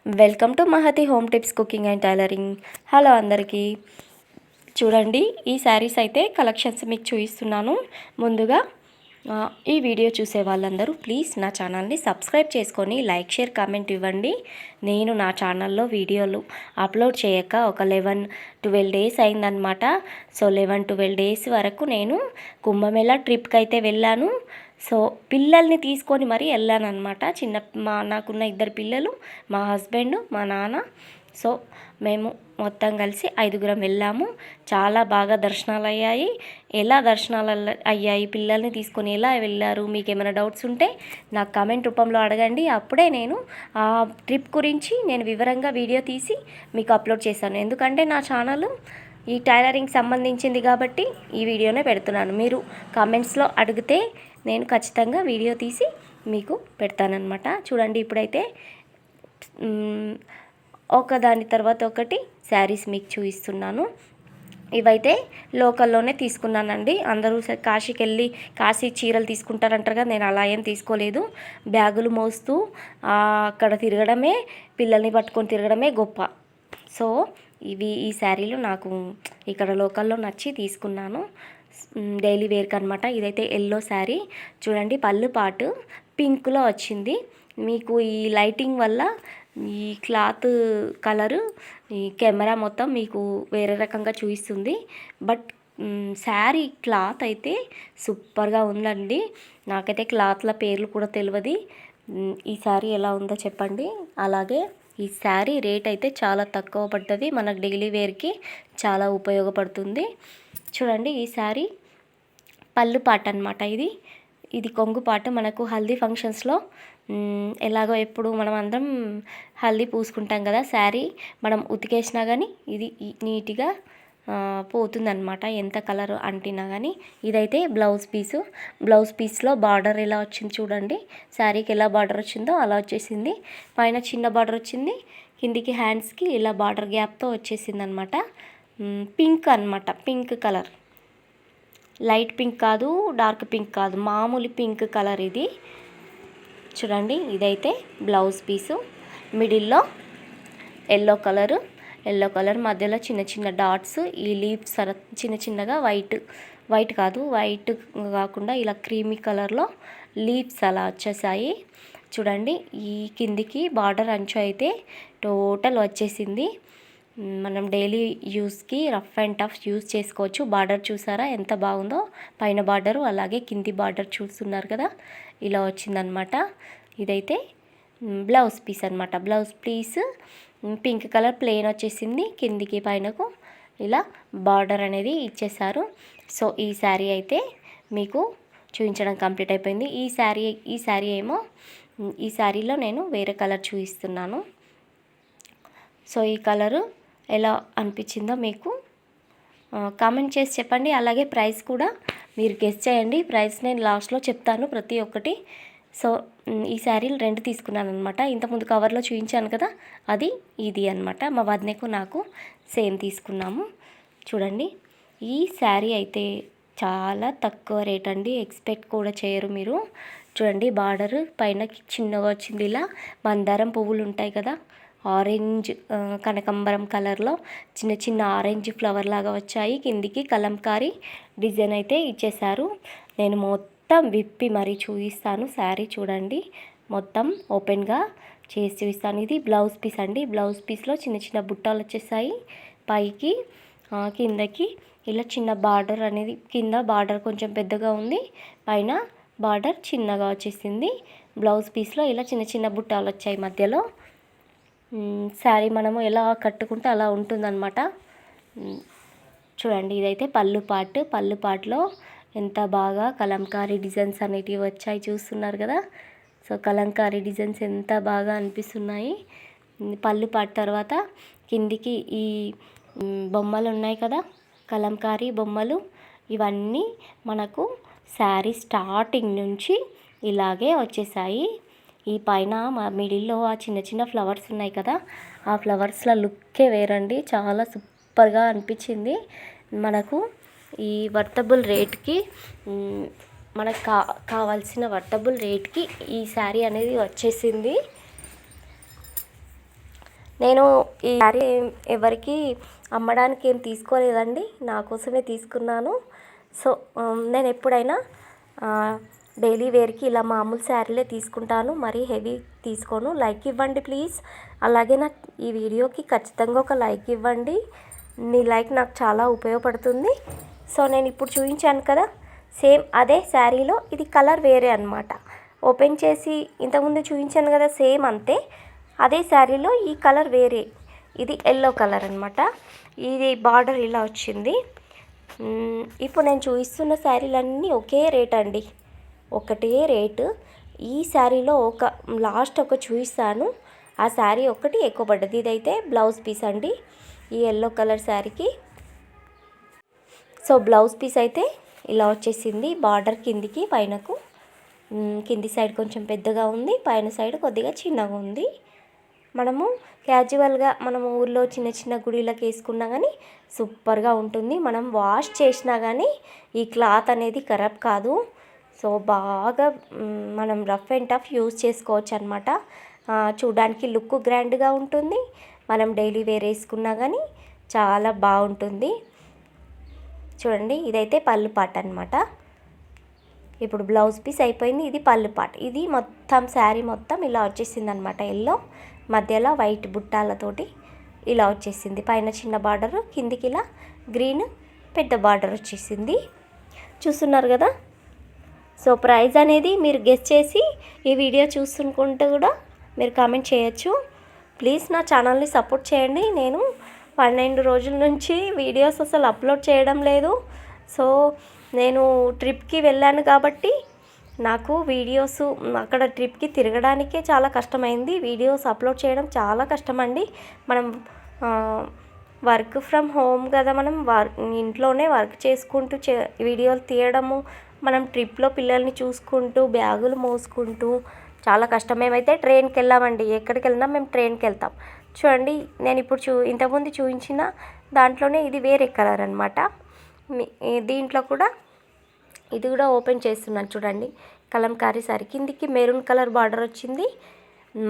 Welcome to Mahathi home tips cooking and tailoring. Hello అందరికీ. చూడండి, ఈ శారీస్ అయితే కలెక్షన్స్ మీకు చూపిస్తున్నాను. ముందుగా ఈ వీడియో చూసే వాళ్ళందరూ ప్లీజ్ నా ఛానల్ని సబ్స్క్రైబ్ చేసుకొని లైక్, షేర్, కామెంట్ ఇవ్వండి. నేను నా ఛానల్లో వీడియోలు అప్లోడ్ చేయక ఒక 11-12 డేస్ అయిందనమాట. సో 11-12 డేస్ వరకు నేను కుంభమేళా ట్రిప్కి అయితే వెళ్ళాను. సో పిల్లల్ని తీసుకొని మరీ వెళ్ళాను అనమాట. నాకున్న 2 పిల్లలు, మా హస్బెండ్, మా నాన్న. సో మేము మొత్తం కలిసి 5గురం వెళ్ళాము. చాలా బాగా దర్శనాలు అయ్యాయి. ఎలా దర్శనాలు అయ్యాయి, పిల్లల్ని తీసుకొని ఎలా వెళ్ళారు, మీకు ఏమైనా డౌట్స్ ఉంటే నాకు కామెంట్ రూపంలో అడగండి. అప్పుడే నేను ఆ ట్రిప్ గురించి నేను వివరంగా వీడియో తీసి మీకు అప్లోడ్ చేశాను. ఎందుకంటే నా ఛానల్ ఈ టైలరింగ్ సంబంధించింది కాబట్టి ఈ వీడియోనే పెడుతున్నాను. మీరు కామెంట్స్లో అడిగితే నేను ఖచ్చితంగా వీడియో తీసి మీకు పెడతానన్నమాట. చూడండి, ఇప్పుడైతే ఒకదాని తర్వాత ఒకటి శారీస్ మీకు చూపిస్తున్నాను. ఇవైతే లోకల్లోనే తీసుకున్నానండి. అందరూ కాశీకి వెళ్ళి కాశీ చీరలు తీసుకుంటారంటారు కదా, నేను అలా ఏం తీసుకోలేదు. బ్యాగులు మోస్తూ అక్కడ తిరగడమే, పిల్లల్ని పట్టుకొని తిరగడమే గొప్ప. సో ఈ శారీలు నాకు ఇక్కడ లోకల్లో నచ్చి తీసుకున్నాను. డైలీ వేర్కి అనమాట. ఇదైతే ఎల్లో శారీ. చూడండి, పళ్ళు పాటు పింక్లో వచ్చింది. మీకు ఈ లైటింగ్ వల్ల ఈ క్లాత్ కలరు, ఈ కెమెరా మొత్తం మీకు వేరే రకంగా చూపిస్తుంది. బట్ శారీ క్లాత్ అయితే సూపర్గా ఉందండి. నాకైతే క్లాత్ల పేర్లు కూడా తెలియదు. ఈ శారీ ఎలా ఉందో చెప్పండి. అలాగే ఈ శారీ రేట్ అయితే చాలా తక్కువ పడ్డది. మనకు డైలీ వేర్కి చాలా ఉపయోగపడుతుంది. చూడండి, ఈ శారీ పళ్ళు పాట అనమాట. ఇది కొంగు పాట. మనకు హల్దీ ఫంక్షన్స్లో ఎలాగో ఎప్పుడు మనం అందరం హల్దీ పూసుకుంటాం కదా, శారీ మనం ఉతికేసినా కానీ ఇది నీట్గా పోతుందన్నమాట, ఎంత కలర్ అంటినా కానీ. ఇదైతే బ్లౌజ్ పీస్లో బార్డర్ ఎలా వచ్చింది చూడండి. శారీకి ఎలా బార్డర్ వచ్చిందో అలా వచ్చేసింది. పైన చిన్న బార్డర్ వచ్చింది, కిందికి హ్యాండ్స్కి ఇలా బార్డర్ గ్యాప్తో వచ్చేసింది అనమాట. పింక్ అనమాట, పింక్ కలర్. లైట్ పింక్ కాదు, డార్క్ పింక్ కాదు, మామూలు పింక్ కలర్ ఇది. చూడండి, ఇదైతే బ్లౌజ్ పీసు. మిడిల్లో ఎల్లో కలర్ మధ్యలో చిన్న చిన్న డాట్స్. ఈ లీవ్స్ చిన్న చిన్నగా వైట్ కాకుండా ఇలా క్రీమీ కలర్లో లీవ్స్ అలా వచ్చేసాయి. చూడండి, ఈ కిందికి బార్డర్ అంచు అయితే టోటల్ వచ్చేసింది. మనం డైలీ యూస్కి రఫ్ అండ్ టఫ్ యూస్ చేసుకోవచ్చు. బార్డర్ చూసారా ఎంత బాగుందో, పైన బార్డరు అలాగే కింది బార్డర్ చూస్తున్నారు కదా, ఇలా వచ్చిందనమాట. ఇదైతే బ్లౌజ్ పీస్ అనమాట. Blouse piece pink colour plain వచ్చేసింది. కిందికి పైనకు ఇలా బార్డర్ అనేది ఇచ్చేసారు. సో ఈ శారీ అయితే మీకు చూపించడం కంప్లీట్ అయిపోయింది. ఈ శారీ ఏమో, ఈ శారీలో నేను వేరే కలర్ చూపిస్తున్నాను. సో ఈ కలరు ఎలా అనిపించిందో మీకు కామెంట్ చేసి చెప్పండి. అలాగే ప్రైస్ కూడా మీరు గెస్ చేయండి. ప్రైస్ నేను లాస్ట్లో చెప్తాను ప్రతి ఒక్కటి. సో ఈ శారీలు 2 తీసుకున్నాను అనమాట. ఇంతకుముందు కవర్లో చూపించాను కదా, ఇది అనమాట. మా వదినకు నాకు సేమ్ తీసుకున్నాము. చూడండి, ఈ శారీ అయితే చాలా తక్కువ రేట్ అండి. ఎక్స్పెక్ట్ కూడా చేయరు మీరు. చూడండి, బార్డర్ పైన చిన్నగా వచ్చింది. ఇలా మందారం పువ్వులు ఉంటాయి కదా, ఆరెంజ్ కనకంబరం కలర్లో చిన్న చిన్న ఆరెంజ్ ఫ్లవర్ లాగా వచ్చాయి. కిందికి కలంకారీ డిజైన్ అయితే ఇచ్చేసారు. నేను మొత్తం విప్పి మరీ చూపిస్తాను. శారీ చూడండి, మొత్తం ఓపెన్గా చేసి చూపిస్తాను. ఇది బ్లౌజ్ పీస్ అండి. బ్లౌజ్ పీస్లో చిన్న చిన్న బుట్టాలు వచ్చేసాయి. పైకి కిందకి ఇలా చిన్న బార్డర్ అనేది, కింద బార్డర్ కొంచెం పెద్దగా ఉంది, పైన బార్డర్ చిన్నగా వచ్చేసింది. బ్లౌజ్ పీస్లో ఇలా చిన్న చిన్న బుట్టాలు వచ్చాయి మధ్యలో. శారీ మనము ఎలా కట్టుకుంటే అలా ఉంటుందన్నమాట. చూడండి, ఇదైతే పళ్ళు పాటలో ఎంత బాగా కలంకారీ డిజైన్స్ అనేటివి వచ్చాయి చూస్తున్నారు కదా. సో కలంకారీ డిజైన్స్ ఎంత బాగా అనిపిస్తున్నాయి. పళ్ళు పాట తర్వాత కిందికి ఈ బొమ్మలు ఉన్నాయి కదా, కలంకారీ బొమ్మలు. ఇవన్నీ మనకు శారీ స్టార్టింగ్ నుంచి ఇలాగే వచ్చేసాయి. ఈ పైన మిడిల్లో ఆ చిన్న చిన్న ఫ్లవర్స్ ఉన్నాయి కదా, ఆ ఫ్లవర్స్ల లుక్కే వేరండి. చాలా సూపర్గా అనిపించింది. మనకు ఈ వర్తబుల్ రేట్కి, మనకు కావాల్సిన వర్తబుల్ రేట్కి ఈ శారీ అనేది వచ్చేసింది. నేను ఈ శారీ ఎవరికి అమ్మడానికి ఏం తీసుకోలేదండి, నా కోసమే తీసుకున్నాను. సో నేను ఎప్పుడైనా డైలీ వేర్కి ఇలా మామూలు శారీలే తీసుకుంటాను, మరీ హెవీ తీసుకోను. లైక్ ఇవ్వండి ప్లీజ్. అలాగే నాకు ఈ వీడియోకి ఖచ్చితంగా ఒక లైక్ ఇవ్వండి, మీ లైక్ నాకు చాలా ఉపయోగపడుతుంది. సో నేను ఇప్పుడు చూపించాను కదా, సేమ్ అదే శారీలో ఇది కలర్ వేరే అనమాట. ఓపెన్ చేసి ఇంతకుముందు చూపించాను కదా, సేమ్ అంతే. అదే శారీలో ఈ కలర్ వేరే, ఇది ఎల్లో కలర్ అనమాట. ఇది బార్డర్ ఇలా వచ్చింది. ఇప్పుడు నేను చూపిస్తున్న శారీలన్నీ ఒకే రేట్ అండి, ఒకటే రేటు. ఈ శారీలో లాస్ట్ ఒక చూపిస్తాను, ఆ శారీ ఒకటి ఎక్కువ పడ్డది. ఇదైతే బ్లౌజ్ పీస్ అండి ఈ ఎల్లో కలర్ శారీకి. సో బ్లౌజ్ పీస్ అయితే ఇలా వచ్చేసింది, బార్డర్ కిందికి పైనకు. కింది సైడ్ కొంచెం పెద్దగా ఉంది, పైన సైడ్ కొద్దిగా చిన్నగా ఉంది. మనము క్యాజువల్గా మనము ఊర్లో చిన్న చిన్న గుడిలకు వేసుకున్నా కానీ సూపర్గా ఉంటుంది. మనం వాష్ చేసినా కానీ ఈ క్లాత్ అనేది ఖరాబ్ కాదు. సో బాగా మనం రఫ్ అండ్ టఫ్ యూజ్ చేసుకోవచ్చు అనమాట. చూడడానికి లుక్ గ్రాండ్గా ఉంటుంది, మనం డైలీ వేర్ వేసుకున్నా కానీ చాలా బాగుంటుంది. చూడండి, ఇదైతే పళ్ళు పాట అనమాట. ఇప్పుడు బ్లౌజ్ పీస్ అయిపోయింది, ఇది పళ్ళు పాట. ఇది మొత్తం శారీ మొత్తం ఇలా వచ్చేసింది అనమాట. ఎల్లో మధ్యలో వైట్ బుట్టాలతోటి ఇలా వచ్చేసింది. పైన చిన్న బార్డరు, కిందికి ఇలా గ్రీన్ పెద్ద బార్డర్ వచ్చేసింది. చూస్తున్నారు కదా. సో ప్రైస్ అనేది మీరు గెస్ చేసి ఈ వీడియో చూసుకుంటూ కూడా మీరు కామెంట్ చేయొచ్చు. ప్లీజ్ నా ఛానల్ని సపోర్ట్ చేయండి. నేను 12 రోజుల నుంచి వీడియోస్ అసలు అప్లోడ్ చేయడం లేదు. సో నేను ట్రిప్కి వెళ్ళాను కాబట్టి నాకు వీడియోస్ అక్కడ ట్రిప్కి తిరగడానికే చాలా కష్టమైంది. వీడియోస్ అప్లోడ్ చేయడం చాలా కష్టమండి. మనం వర్క్ ఫ్రమ్ హోమ్ కదా, మనం ఇంట్లోనే వర్క్ చేసుకుంటూ వీడియోలు తీయడము, మనం ట్రిప్లో పిల్లల్ని చూసుకుంటూ బ్యాగులు మోసుకుంటూ చాలా కష్టం. మేమైతే ట్రైన్కి వెళ్ళామండి, ఎక్కడికి వెళ్ళినా మేము ట్రైన్కి వెళ్తాం. చూడండి, నేను ఇప్పుడు ఇంతకుముందు చూపించిన దాంట్లోనే ఇది వేరే కలర్ అనమాట. దీంట్లో కూడా ఇది కూడా ఓపెన్ చేస్తున్నాను చూడండి. కలంకారీ సారీ, కిందికి మెరూన్ కలర్ బార్డర్ వచ్చింది,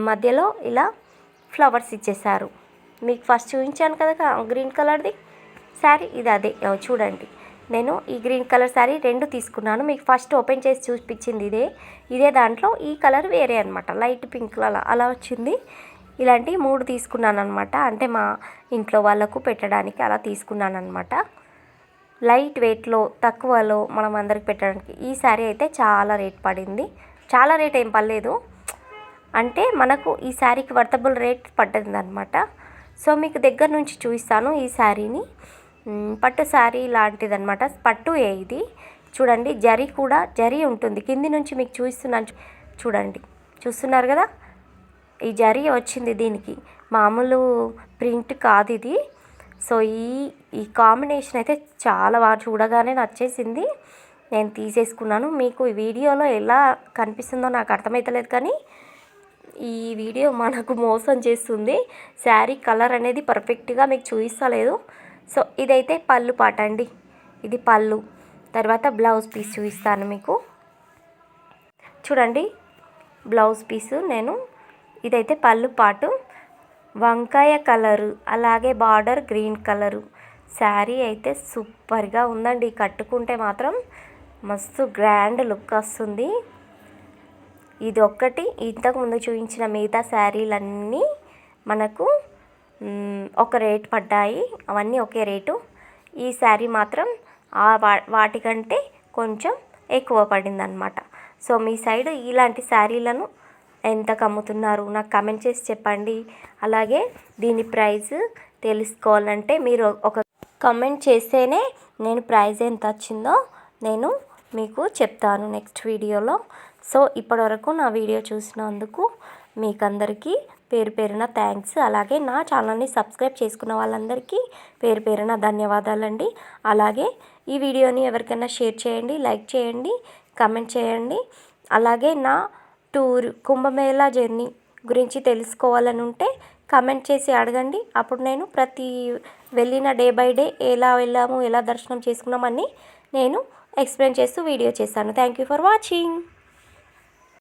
మధ్యలో ఇలా ఫ్లవర్స్ ఇచ్చేసారు. మీకు ఫస్ట్ చూపించాను కదా గ్రీన్ కలర్ది శారీ, ఇది అదే. చూడండి, నేను ఈ గ్రీన్ కలర్ శారీ 2 తీసుకున్నాను. మీకు ఫస్ట్ ఓపెన్ చేసి చూపించింది ఇదే దాంట్లో ఈ కలర్ వేరే అనమాట, లైట్ పింక్ అలా వచ్చింది. ఇలాంటి 3 తీసుకున్నాను అనమాట. అంటే మా ఇంట్లో వాళ్ళకు పెట్టడానికి అలా తీసుకున్నాను అనమాట. లైట్ వెయిట్లో తక్కువలో మనం అందరికి పెట్టడానికి. ఈ శారీ అయితే చాలా రేట్ పడింది. చాలా రేట్ ఏం పడలేదు, అంటే మనకు ఈ శారీకి వర్తబుల్ రేట్ పడ్డది అనమాట. సో మీకు దగ్గర నుంచి చూపిస్తాను ఈ శారీని. పట్టు శారీ లాంటిది అనమాట, పట్టు ఇది. చూడండి, జరీ కూడా జరీ ఉంటుంది. కింది నుంచి మీకు చూపిస్తున్నాను చూడండి, చూస్తున్నారు కదా. ఈ జరీ వచ్చింది దీనికి, మామూలు ప్రింట్ కాదు ఇది. సో ఈ కాంబినేషన్ అయితే చాలా బాగా, చూడగానే నచ్చేసింది, నేను తీసేసుకున్నాను. మీకు ఈ వీడియోలో ఎలా కనిపిస్తుందో నాకు అర్థమవుతలేదు, కానీ ఈ వీడియో మనకు మోసం చేస్తుంది. శారీ కలర్ అనేది పర్ఫెక్ట్గా మీకు చూపిస్తలేదు. సో ఇదైతే పళ్ళు పాట అండి, ఇది పళ్ళు. తర్వాత బ్లౌజ్ పీస్ చూపిస్తాను మీకు. చూడండి బ్లౌజ్ పీసు, ఇదైతే పళ్ళు పాటు, వంకాయ కలరు, అలాగే బార్డర్ గ్రీన్ కలరు. శారీ అయితే సూపర్గా ఉందండి, కట్టుకుంటే మాత్రం మస్తు గ్రాండ్ లుక్ వస్తుంది. ఇది ఒక్కటి, ఇంతకుముందు చూపించిన మిగతా శారీలన్నీ మనకు ఒక రేట్ పడ్డాయి, అవన్నీ ఒకే రేటు. ఈ శారీ మాత్రం వాటికంటే కొంచెం ఎక్కువ పడింది అనమాట. సో మీ సైడ్ ఇలాంటి శారీలను ఎంతకు అమ్ముతున్నారు నాకు కామెంట్ చేసి చెప్పండి. అలాగే దీని ప్రైస్ తెలుసుకోవాలంటే మీరు ఒక కామెంట్ చేస్తేనే నేను ప్రైస్ ఎంత వచ్చిందో నేను మీకు చెప్తాను నెక్స్ట్ వీడియోలో. సో ఇప్పటివరకు నా వీడియో చూసినందుకు మీకు అందరికీ పేరు పేరున థ్యాంక్స్. అలాగే నా ఛానల్ని సబ్స్క్రైబ్ చేసుకున్న వాళ్ళందరికీ పేరు పేరున ధన్యవాదాలండి. అలాగే ఈ వీడియోని ఎవరికైనా షేర్ చేయండి, లైక్ చేయండి, కామెంట్ చేయండి. అలాగే నా టూర్ కుంభమేళా జర్నీ గురించి తెలుసుకోవాలని ఉంటే కామెంట్ చేసి అడగండి. అప్పుడు నేను ప్రతి వెళ్ళిన డే బై డే ఎలా వెళ్ళాము, ఎలా దర్శనం చేసుకున్నామని నేను ఎక్స్ప్లెయిన్ చేస్తూ వీడియో చేస్తాను. Thank you for watching.